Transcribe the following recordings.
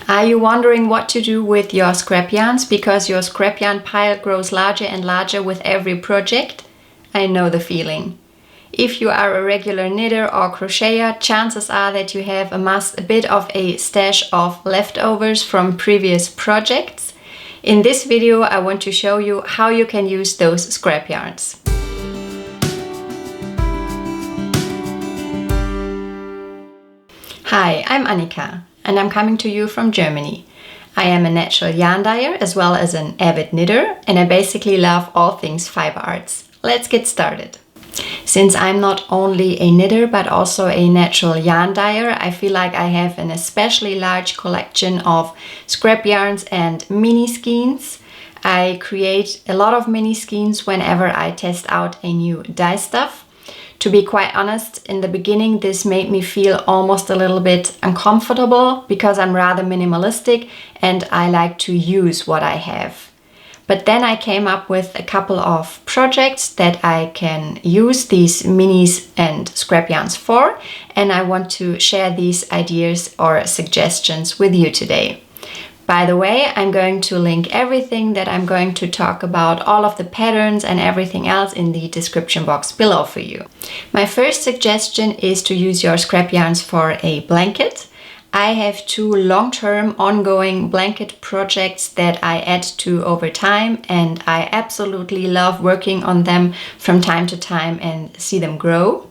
Are you wondering what to do with your scrap yarns because your scrap yarn pile grows larger and larger with every project? I know the feeling. If you are a regular knitter or crocheter, chances are that you have amassed a bit of a stash of leftovers from previous projects. In this video, I want to show you how you can use those scrap yarns. Hi, I'm Annika and I'm coming to you from Germany. I am a natural yarn dyer as well as an avid knitter, and I basically love all things fiber arts. Let's get started. Since I'm not only a knitter but also a natural yarn dyer, I feel like I have an especially large collection of scrap yarns and mini skeins. I create a lot of mini skeins whenever I test out a new dye stuff. To be quite honest, in the beginning this made me feel almost a little bit uncomfortable because I'm rather minimalistic and I like to use what I have. But then I came up with a couple of projects that I can use these minis and scrap yarns for, and I want to share these ideas or suggestions with you today. By the way, I'm going to link everything that I'm going to talk about, all of the patterns and everything else, in the description box below for you. My first suggestion is to use your scrap yarns for a blanket. I have two long-term ongoing blanket projects that I add to over time, and I absolutely love working on them from time to time and see them grow.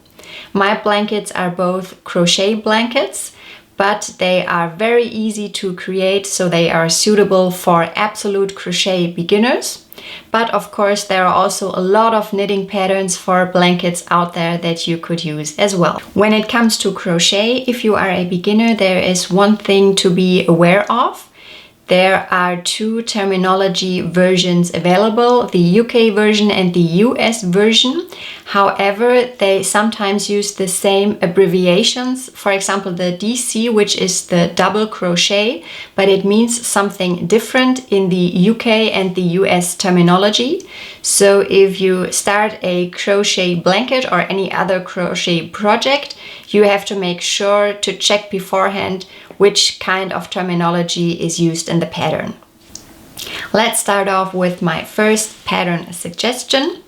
My blankets are both crochet blankets, but they are very easy to create, so they are suitable for absolute crochet beginners. But of course, there are also a lot of knitting patterns for blankets out there that you could use as well. When it comes to crochet, if you are a beginner, there is one thing to be aware of. There are two terminology versions available, the UK version and the US version. However, they sometimes use the same abbreviations. For example, the DC, which is the double crochet, but it means something different in the UK and the US terminology. So if you start a crochet blanket or any other crochet project, you have to make sure to check beforehand which kind of terminology is used in the pattern. Let's start off with my first pattern suggestion.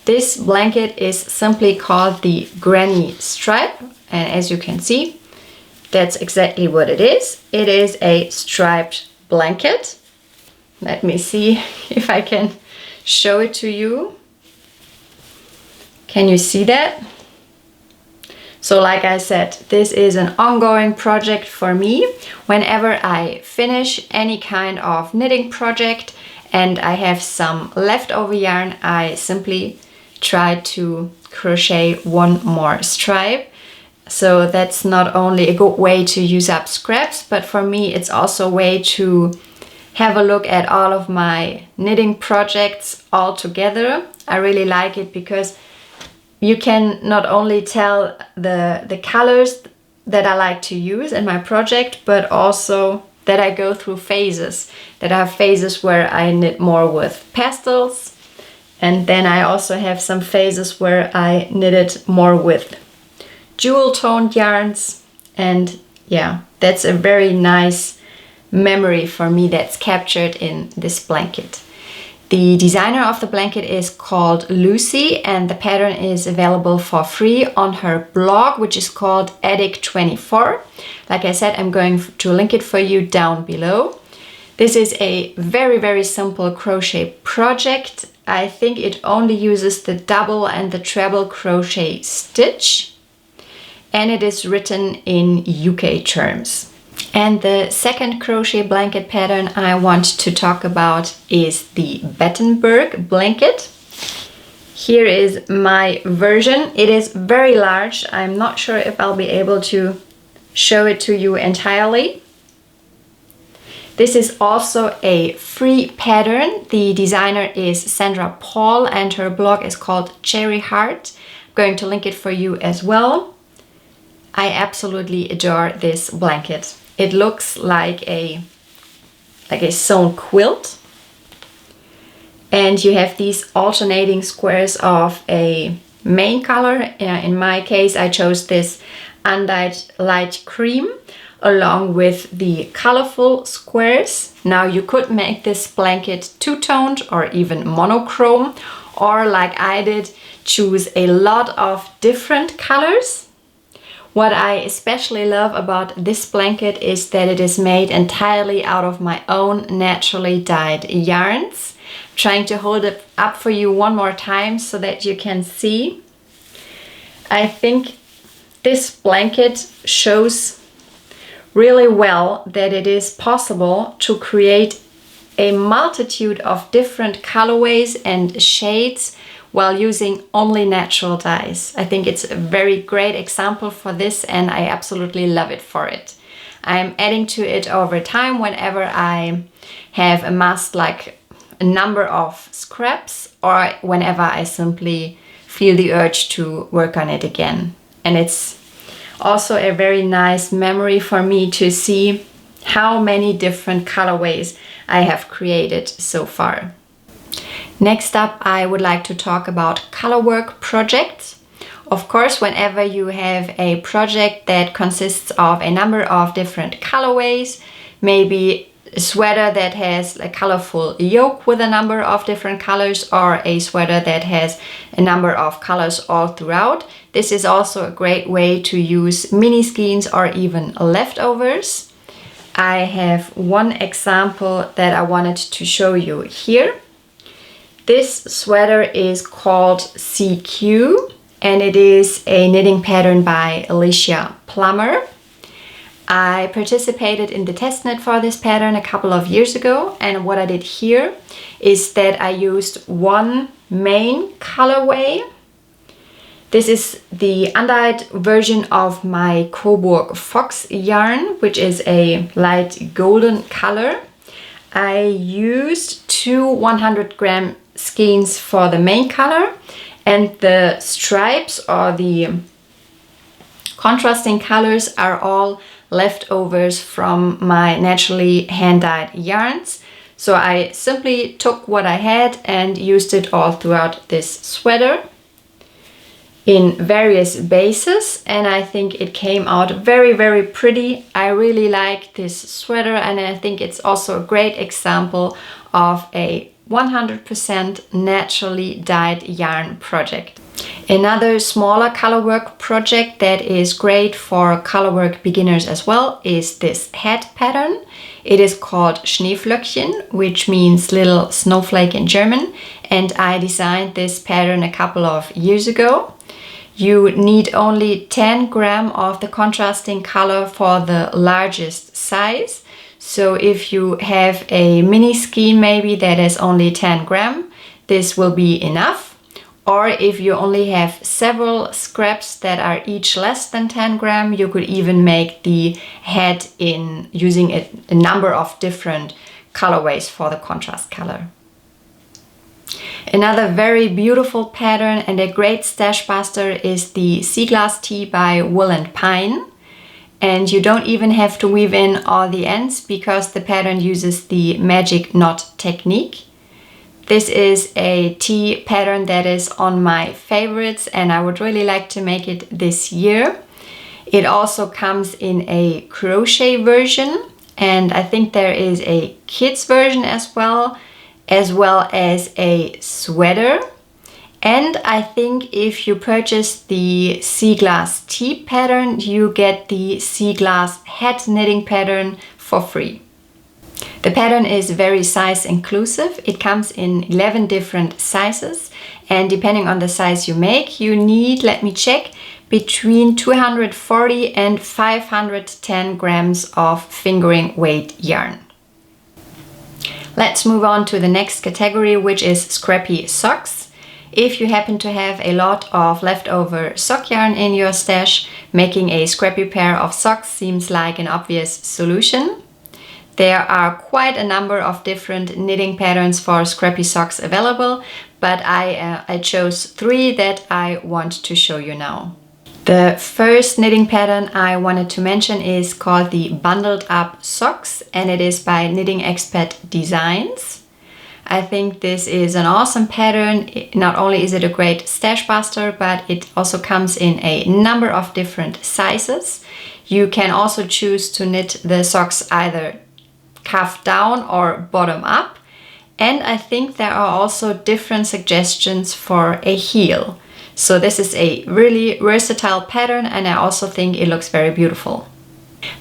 This blanket is simply called the Granny Stripe, and as you can see, that's exactly what it is. It is a striped blanket. Let me see if I can show it to you. Can you see that? So like I said, this is an ongoing project for me. Whenever I finish any kind of knitting project and I have some leftover yarn, I simply try to crochet one more stripe. So that's not only a good way to use up scraps, but for me it's also a way to have a look at all of my knitting projects all together. I really like it because you can not only tell the colors that I like to use in my project, but also that I go through phases. That I have phases where I knit more with pastels, and then I also have some phases where I knitted more with jewel toned yarns. And yeah, that's a very nice memory for me that's captured in this blanket. The designer of the blanket is called Lucy, and the pattern is available for free on her blog, which is called Attic24. Like I said, I'm going to link it for you down below. This is a very, very simple crochet project. I think it only uses the double and the treble crochet stitch, and it is written in UK terms. And the second crochet blanket pattern I want to talk about is the Battenberg Blanket. Here is my version. It is very large. I'm not sure if I'll be able to show it to you entirely. This is also a free pattern. The designer is Sandra Paul and her blog is called Cherry Heart. I'm going to link it for you as well. I absolutely adore this blanket. It looks like a sewn quilt, and you have these alternating squares of a main color. In my case, I chose this undyed light cream. along with the colorful squares. Now you could make this blanket two-toned or even monochrome, or like I did, choose a lot of different colors. What I especially love about this blanket is that it is made entirely out of my own naturally dyed yarns. I'm trying to hold it up for you one more time so that you can see. I think this blanket shows really well that it is possible to create a multitude of different colorways and shades while using only natural dyes. I think it's a very great example for this, and I absolutely love it for it. I'm adding to it over time whenever I have amassed like a number of scraps, or whenever I simply feel the urge to work on it again. And it's also a very nice memory for me to see how many different colorways I have created so far. Next up, I would like to talk about Colorwork projects. Of course, whenever you have a project that consists of a number of different colorways, maybe a sweater that has a colorful yoke with a number of different colors, or a sweater that has a number of colors all throughout. This is also a great way to use mini skeins or even leftovers. I have one example that I wanted to show you here. This sweater is called CQ, and it is a knitting pattern by Alicia Plummer. I participated in the test knit for this pattern a couple of years ago, and what I did here is that I used one main colorway. This is the undyed version of my Coburg Fox yarn, which is a light golden color. I used two 100-gram skeins for the main color, and the stripes or the contrasting colors are all leftovers from my naturally hand-dyed yarns. So I simply took what I had and used it all throughout this sweater in various bases, and I think it came out very, very pretty. I really like this sweater, and I think it's also a great example of a 100% naturally dyed yarn project. Another smaller colorwork project that is great for colorwork beginners as well is this hat pattern. It is called Schneeflöckchen, which means little snowflake in German, and I designed this pattern a couple of years ago. You need only 10 grams of the contrasting color for the largest size. So if you have a mini skein maybe that is only 10 grams, this will be enough. Or if you only have several scraps that are each less than 10 grams, you could even make the hat in using a number of different colorways for the contrast color. Another very beautiful pattern and a great stash buster is the Sea Glass Tee by Wool and Pine. And you don't even have to weave in all the ends because the pattern uses the magic knot technique. This is a tee pattern that is on my favorites, and I would really like to make it this year. It also comes in a crochet version, and I think there is a kids version as well as a sweater. And I think if you purchase the Sea Glass Tee pattern, you get the Sea Glass Hat knitting pattern for free. The pattern is very size inclusive. It comes in 11 different sizes, and depending on the size you make, you need, let me check, between 240 and 510 grams of fingering weight yarn. Let's move on to the next category, which is Scrappy Socks. If you happen to have a lot of leftover sock yarn in your stash, making a scrappy pair of socks seems like an obvious solution. There are quite a number of different knitting patterns for scrappy socks available, but I chose 3 that I want to show you now. The first knitting pattern I wanted to mention is called the Bundled Up Socks, and it is by Knitting Expert Designs. I think this is an awesome pattern. Not only is it a great stash buster, but it also comes in a number of different sizes. You can also choose to knit the socks either cuff down or bottom up. And I think there are also different suggestions for a heel. So this is a really versatile pattern, and I also think it looks very beautiful.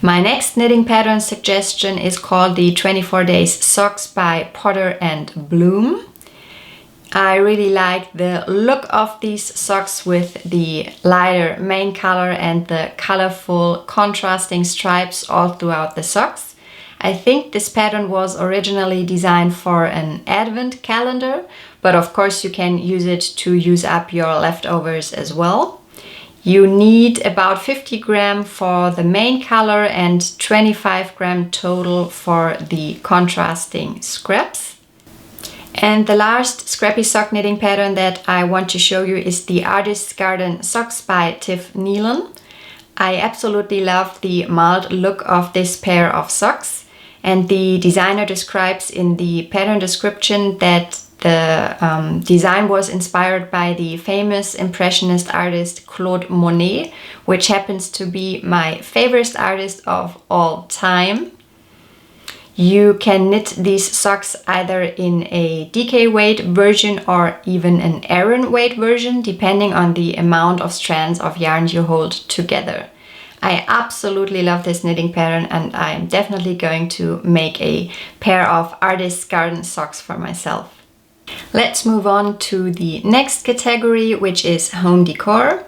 My next knitting pattern suggestion is called the 24 Days Socks by Potter and Bloom. I really like the look of these socks with the lighter main color and the colorful contrasting stripes all throughout the socks. I think this pattern was originally designed for an advent calendar, but of course you can use it to use up your leftovers as well. You need about 50 grams for the main color and 25 grams total for the contrasting scraps. And the last scrappy sock knitting pattern that I want to show you is the Artist's Garden Socks by Tiff Nealon. I absolutely love the mild look of this pair of socks, and the designer describes in the pattern description that the design was inspired by the famous impressionist artist Claude Monet, which happens to be my favorite artist of all time. You can knit these socks either in a DK weight version or even an Aran weight version, depending on the amount of strands of yarn you hold together. I absolutely love this knitting pattern, and I'm definitely going to make a pair of Artist's Garden socks for myself. Let's move on to the next category, which is home decor.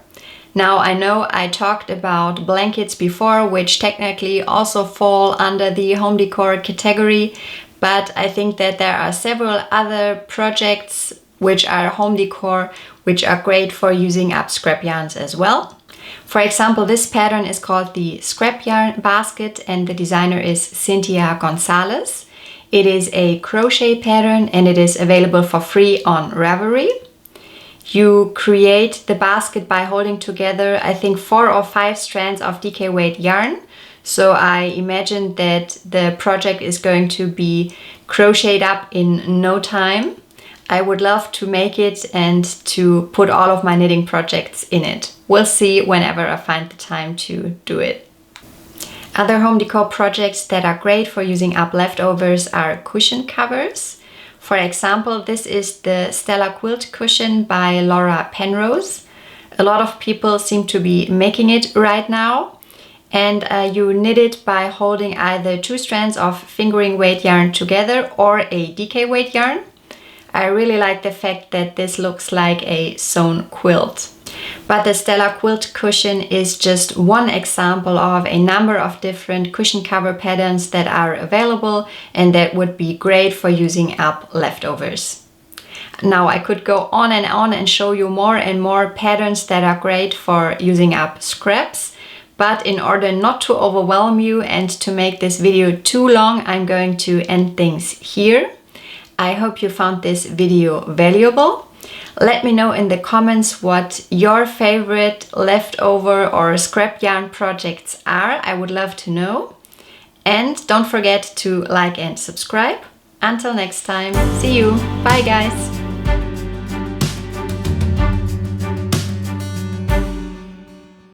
Now, I know I talked about blankets before, which technically also fall under the home decor category, but I think that there are several other projects which are home decor, which are great for using up scrap yarns as well. For example, this pattern is called the Scrap Yarn Basket, and the designer is Cynthia Gonzalez. It is a crochet pattern, and it is available for free on Ravelry. You create the basket by holding together, I think, 4 or 5 strands of DK weight yarn. So I imagine that the project is going to be crocheted up in no time. I would love to make it and to put all of my knitting projects in it. We'll see whenever I find the time to do it. Other home decor projects that are great for using up leftovers are cushion covers. For example, this is the Stella quilt cushion by Laura Penrose. A lot of people seem to be making it right now. And you knit it by holding either 2 strands of fingering weight yarn together or a DK weight yarn. I really like the fact that this looks like a sewn quilt. But the Stella quilt cushion is just one example of a number of different cushion cover patterns that are available and that would be great for using up leftovers. Now, I could go on and show you more and more patterns that are great for using up scraps, but in order not to overwhelm you and to make this video too long, I'm going to end things here. I hope you found this video valuable. Let me know in the comments what your favorite leftover or scrap yarn projects are. I would love to know. And don't forget to like and subscribe. Until next time, see you. Bye guys.